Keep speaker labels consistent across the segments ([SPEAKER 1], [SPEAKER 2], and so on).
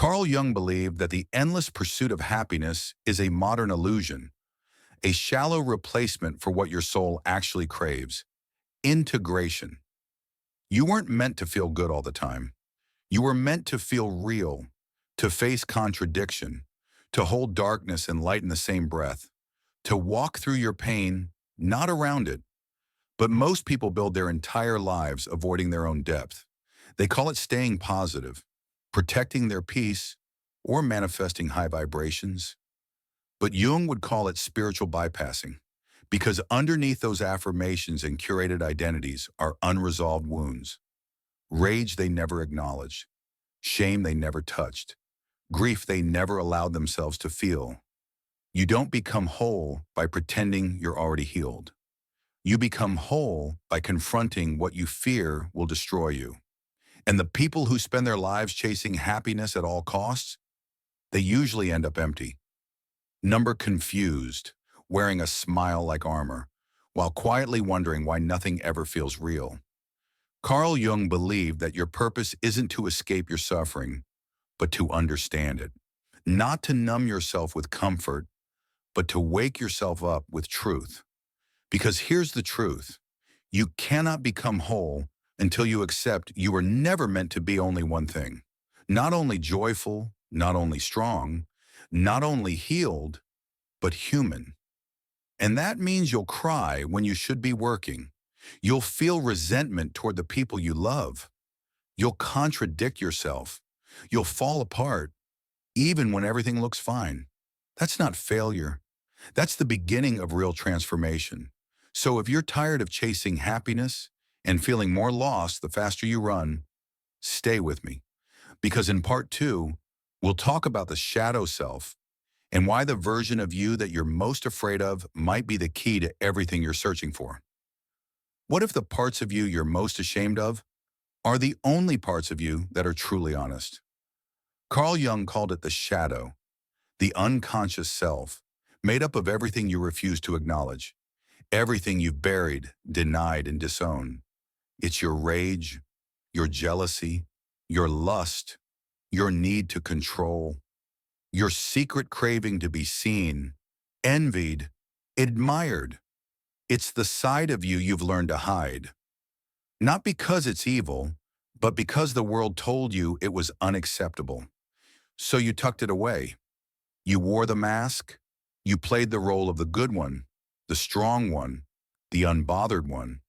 [SPEAKER 1] Carl Jung believed that the endless pursuit of happiness is a modern illusion, a shallow replacement for what your soul actually craves: integration. You weren't meant to feel good all the time. You were meant to feel real, to face contradiction, to hold darkness and light in the same breath, to walk through your pain, not around it. But most people build their entire lives avoiding their own depth. They call it staying positive, protecting their peace, or manifesting high vibrations. But Jung would call it spiritual bypassing, because underneath those affirmations and curated identities are unresolved wounds: rage they never acknowledged, shame they never touched, grief they never allowed themselves to feel. You don't become whole by pretending you're already healed. You become whole by confronting what you fear will destroy you. And the people who spend their lives chasing happiness at all costs, they usually end up empty. Number confused, wearing a smile like armor, while quietly wondering why nothing ever feels real. Carl Jung believed that your purpose isn't to escape your suffering, but to understand it. Not to numb yourself with comfort, but to wake yourself up with truth. Because here's the truth: you cannot become whole until you accept you were never meant to be only one thing. Not only joyful, not only strong, not only healed, but human. And that means you'll cry when you should be working. You'll feel resentment toward the people you love. You'll contradict yourself. You'll fall apart, even when everything looks fine. That's not failure. That's the beginning of real transformation. So if you're tired of chasing happiness and feeling more lost the faster you run, stay with me. Because in part two, we'll talk about the shadow self and why the version of you that you're most afraid of might be the key to everything you're searching for. What if the parts of you you're most ashamed of are the only parts of you that are truly honest? Carl Jung called it the shadow, the unconscious self, made up of everything you refuse to acknowledge, everything you've buried, denied, and disowned. It's your rage, your jealousy, your lust, your need to control, your secret craving to be seen, envied, admired. It's the side of you you've learned to hide. Not because it's evil, but because the world told you it was unacceptable. So you tucked it away. You wore the mask. You played the role of the good one, the strong one, the unbothered one.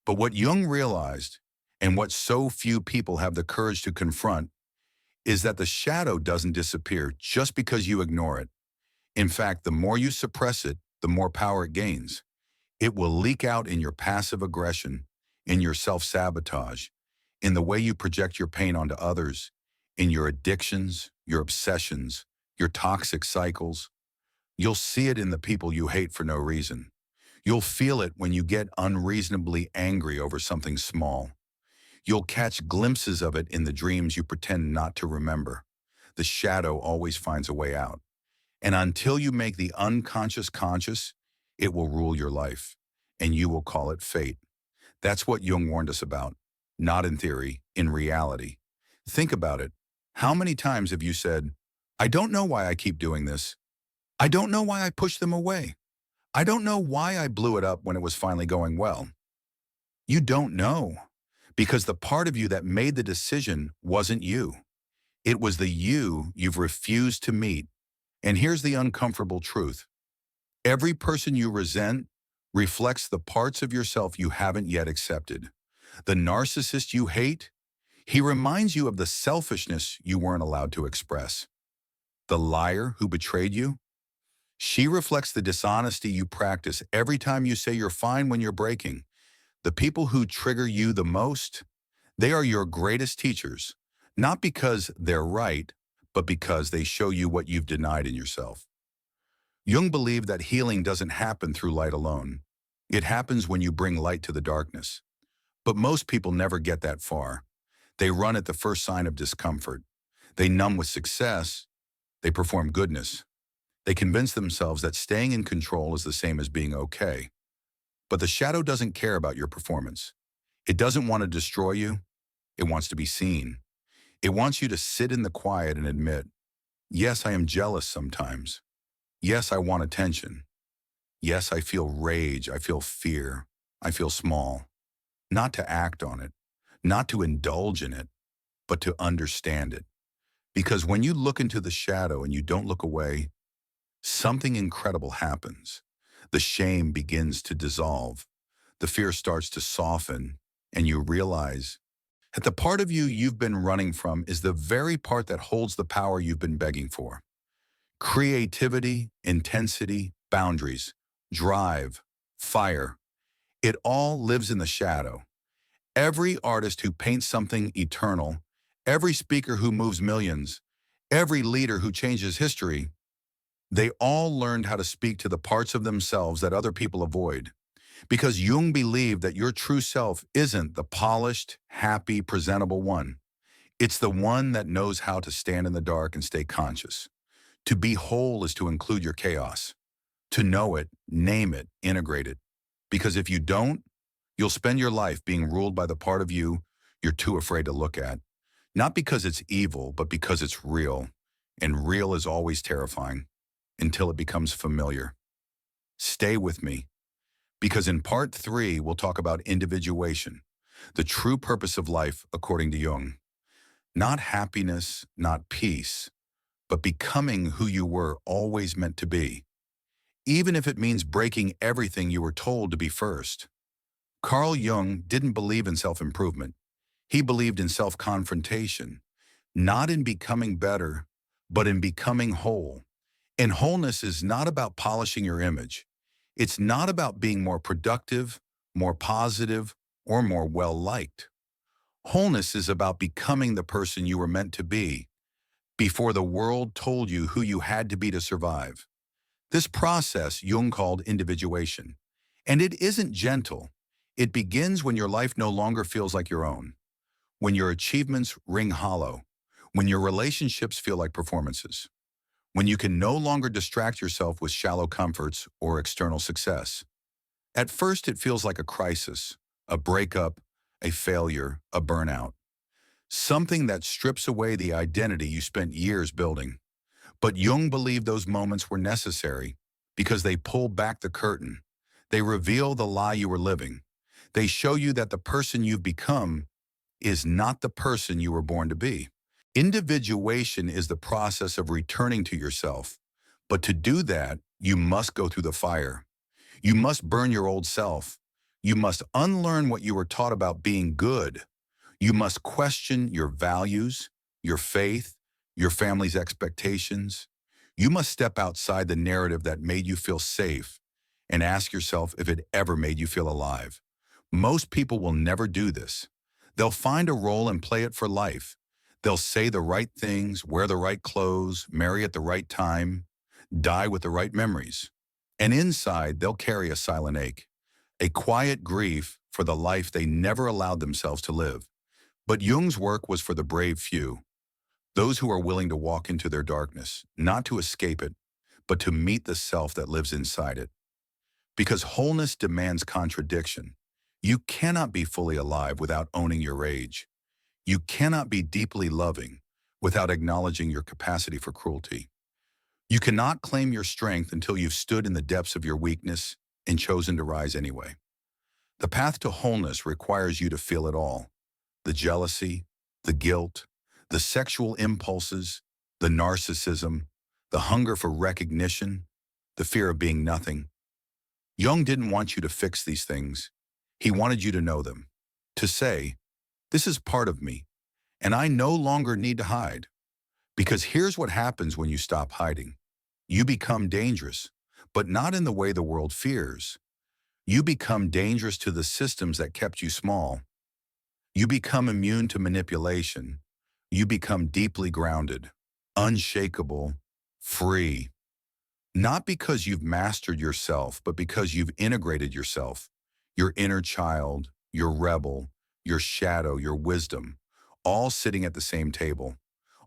[SPEAKER 1] But what Jung realized, and what so few people have the courage to confront, is that the shadow doesn't disappear just because you ignore it. In fact, the more you suppress it, the more power it gains. It will leak out in your passive aggression, in your self-sabotage, in the way you project your pain onto others, in your addictions, your obsessions, your toxic cycles. You'll see it in the people you hate for no reason. You'll feel it when you get unreasonably angry over something small. You'll catch glimpses of it in the dreams you pretend not to remember. The shadow always finds a way out. And until you make the unconscious conscious, it will rule your life, and you will call it fate. That's what Jung warned us about, not in theory, in reality. Think about it. How many times have you said, "I don't know why I keep doing this. I don't know why I push them away. I don't know why I blew it up when it was finally going well." You don't know, because the part of you that made the decision wasn't you. It was the you you've refused to meet. And here's the uncomfortable truth: every person you resent reflects the parts of yourself you haven't yet accepted. The narcissist you hate, he reminds you of the selfishness you weren't allowed to express. The liar who betrayed you, she reflects the dishonesty you practice every time you say you're fine when you're breaking. The people who trigger you the most, they are your greatest teachers, not because they're right, but because they show you what you've denied in yourself. Jung believed that healing doesn't happen through light alone. It happens when you bring light to the darkness. But most people never get that far. They run at the first sign of discomfort. They numb with success. They perform goodness. They convince themselves that staying in control is the same as being okay. But the shadow doesn't care about your performance. It doesn't want to destroy you. It wants to be seen. It wants you to sit in the quiet and admit, yes, I am jealous sometimes. Yes, I want attention. Yes, I feel rage. I feel fear. I feel small. Not to act on it, not to indulge in it, but to understand it. Because when you look into the shadow and you don't look away, something incredible happens. The shame begins to dissolve. The fear starts to soften, and you realize that the part of you you've been running from is the very part that holds the power you've been begging for. Creativity, intensity, boundaries, drive, fire. It all lives in the shadow. Every artist who paints something eternal, every speaker who moves millions, every leader who changes history, they all learned how to speak to the parts of themselves that other people avoid. Because Jung believed that your true self isn't the polished, happy, presentable one. It's the one that knows how to stand in the dark and stay conscious. To be whole is to include your chaos. To know it, name it, integrate it. Because if you don't, you'll spend your life being ruled by the part of you you're too afraid to look at. Not because it's evil, but because it's real. And real is always terrifying until it becomes familiar. Stay with me, because in part 3, we'll talk about individuation, the true purpose of life according to Jung. Not happiness, not peace, but becoming who you were always meant to be, even if it means breaking everything you were told to be first. Carl Jung didn't believe in self-improvement. He believed in self-confrontation, not in becoming better, but in becoming whole. And wholeness is not about polishing your image. It's not about being more productive, more positive, or more well-liked. Wholeness is about becoming the person you were meant to be before the world told you who you had to be to survive. This process Jung called individuation. And it isn't gentle. It begins when your life no longer feels like your own, when your achievements ring hollow, when your relationships feel like performances, when you can no longer distract yourself with shallow comforts or external success. At first, it feels like a crisis, a breakup, a failure, a burnout, something that strips away the identity you spent years building. But Jung believed those moments were necessary because they pull back the curtain. They reveal the lie you were living. They show you that the person you've become is not the person you were born to be. Individuation is the process of returning to yourself. But to do that, you must go through the fire. You must burn your old self. You must unlearn what you were taught about being good. You must question your values, your faith, your family's expectations. You must step outside the narrative that made you feel safe and ask yourself if it ever made you feel alive. Most people will never do this. They'll find a role and play it for life. They'll say the right things, wear the right clothes, marry at the right time, die with the right memories. And inside, they'll carry a silent ache, a quiet grief for the life they never allowed themselves to live. But Jung's work was for the brave few, those who are willing to walk into their darkness, not to escape it, but to meet the self that lives inside it. Because wholeness demands contradiction. You cannot be fully alive without owning your rage. You cannot be deeply loving without acknowledging your capacity for cruelty. You cannot claim your strength until you've stood in the depths of your weakness and chosen to rise anyway. The path to wholeness requires you to feel it all: the jealousy, the guilt, the sexual impulses, the narcissism, the hunger for recognition, the fear of being nothing. Jung didn't want you to fix these things. He wanted you to know them, to say, this is part of me, and I no longer need to hide. Because here's what happens when you stop hiding. You become dangerous, but not in the way the world fears. You become dangerous to the systems that kept you small. You become immune to manipulation. You become deeply grounded, unshakable, free. Not because you've mastered yourself, but because you've integrated yourself, your inner child, your rebel, your shadow, your wisdom, all sitting at the same table,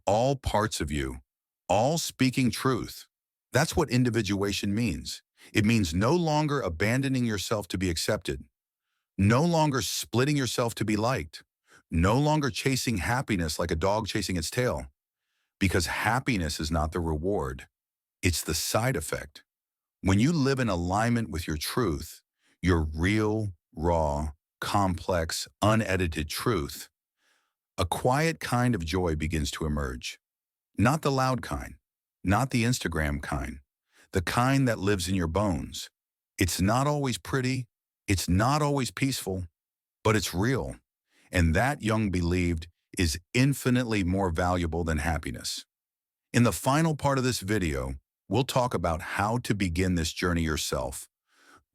[SPEAKER 1] all parts of you, all speaking truth. That's what individuation means. It means no longer abandoning yourself to be accepted, no longer splitting yourself to be liked, no longer chasing happiness like a dog chasing its tail, because happiness is not the reward, it's the side effect. When you live in alignment with your truth, your real, raw, complex, unedited truth, a quiet kind of joy begins to emerge. Not the loud kind, not the Instagram kind, the kind that lives in your bones. It's not always pretty, it's not always peaceful, but it's real. And that, Jung believed, is infinitely more valuable than happiness. In the final part of this video, we'll talk about how to begin this journey yourself,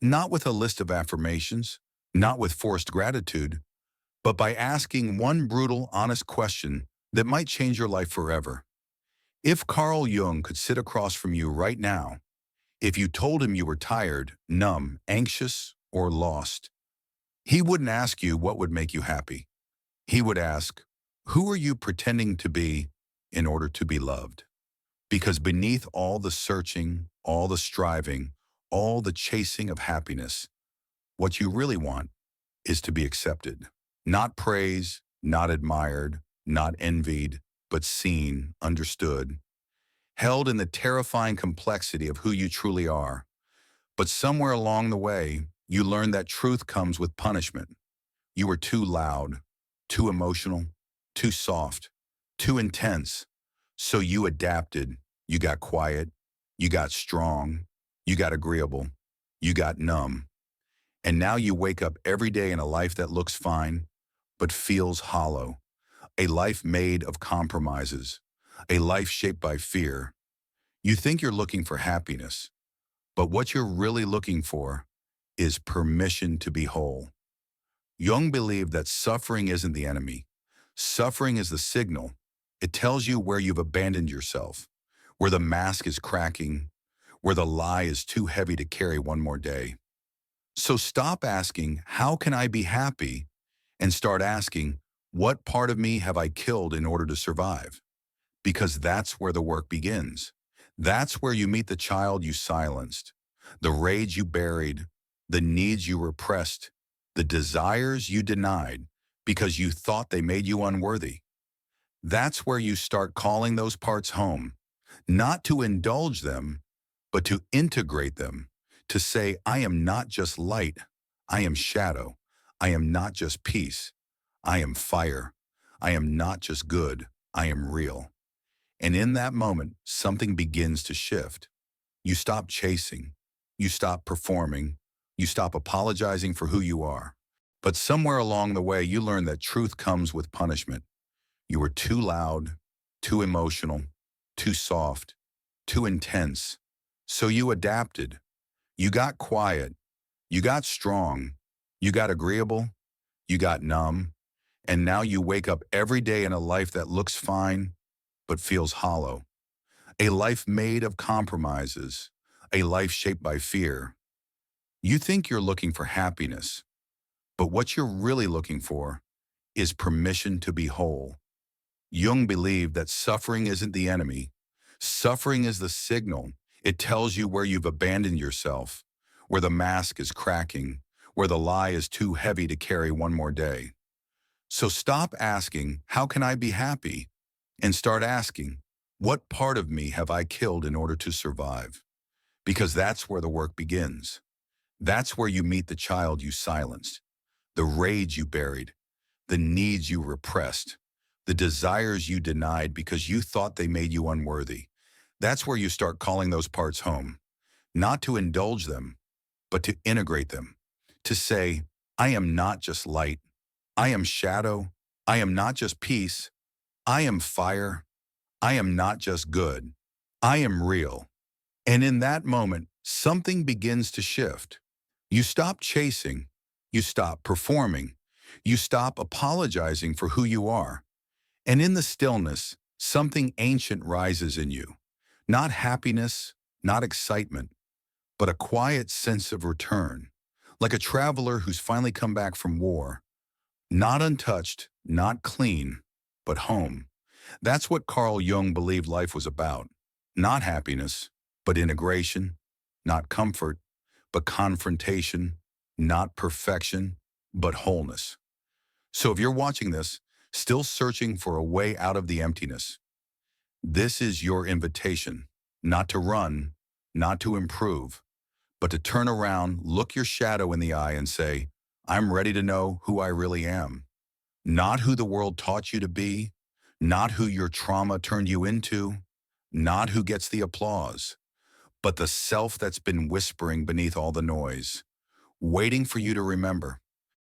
[SPEAKER 1] not with a list of affirmations, not with forced gratitude, but by asking one brutal, honest question that might change your life forever. If Carl Jung could sit across from you right now, if you told him you were tired, numb, anxious, or lost, he wouldn't ask you what would make you happy. He would ask, who are you pretending to be in order to be loved? Because beneath all the searching, all the striving, all the chasing of happiness, what you really want is to be accepted. Not praised, not admired, not envied, but seen, understood, held in the terrifying complexity of who you truly are. But somewhere along the way, you learn that truth comes with punishment. You were too loud, too emotional, too soft, too intense. So you adapted, you got quiet, you got strong, you got agreeable, you got numb. And now you wake up every day in a life that looks fine, but feels hollow. A life made of compromises, a life shaped by fear. You think you're looking for happiness, but what you're really looking for is permission to be whole. Jung believed that suffering isn't the enemy. Suffering is the signal. It tells you where you've abandoned yourself, where the mask is cracking, where the lie is too heavy to carry one more day. So stop asking, how can I be happy? And start asking, what part of me have I killed in order to survive? Because that's where the work begins. That's where you meet the child you silenced, the rage you buried, the needs you repressed, the desires you denied because you thought they made you unworthy. That's where you start calling those parts home, not to indulge them, but to integrate them, to say, I am not just light, I am shadow. I am not just peace, I am fire. I am not just good, I am real. And in that moment, something begins to shift. You stop chasing, you stop performing, you stop apologizing for who you are. But somewhere along the way, you learn that truth comes with punishment. You were too loud, too emotional, too soft, too intense. So you adapted. You got quiet. You got strong. You got agreeable. You got numb. And now you wake up every day in a life that looks fine, but feels hollow. A life made of compromises. A life shaped by fear. You think you're looking for happiness, but what you're really looking for is permission to be whole. Jung believed that suffering isn't the enemy. Suffering is the signal. It tells you where you've abandoned yourself, where the mask is cracking, where the lie is too heavy to carry one more day. So stop asking, how can I be happy? And start asking, what part of me have I killed in order to survive? Because that's where the work begins. That's where you meet the child you silenced, the rage you buried, the needs you repressed, the desires you denied because you thought they made you unworthy. That's where you start calling those parts home, not to indulge them, but to integrate them, to say, I am not just light, I am shadow, I am not just peace, I am fire, I am not just good, I am real. And in that moment, something begins to shift. You stop chasing, you stop performing, you stop apologizing for who you are. And in the stillness, something ancient rises in you. Not happiness, not excitement, but a quiet sense of return, like a traveler who's finally come back from war. Not untouched, not clean, but home. That's what Carl Jung believed life was about. Not happiness, but integration. Not comfort, but confrontation. Not perfection, but wholeness. So if you're watching this, still searching for a way out of the emptiness. This is your invitation, not to run, not to improve, but to turn around, look your shadow in the eye and say, I'm ready to know who I really am. Not who the world taught you to be, not who your trauma turned you into, not who gets the applause, but the self that's been whispering beneath all the noise, waiting for you to remember.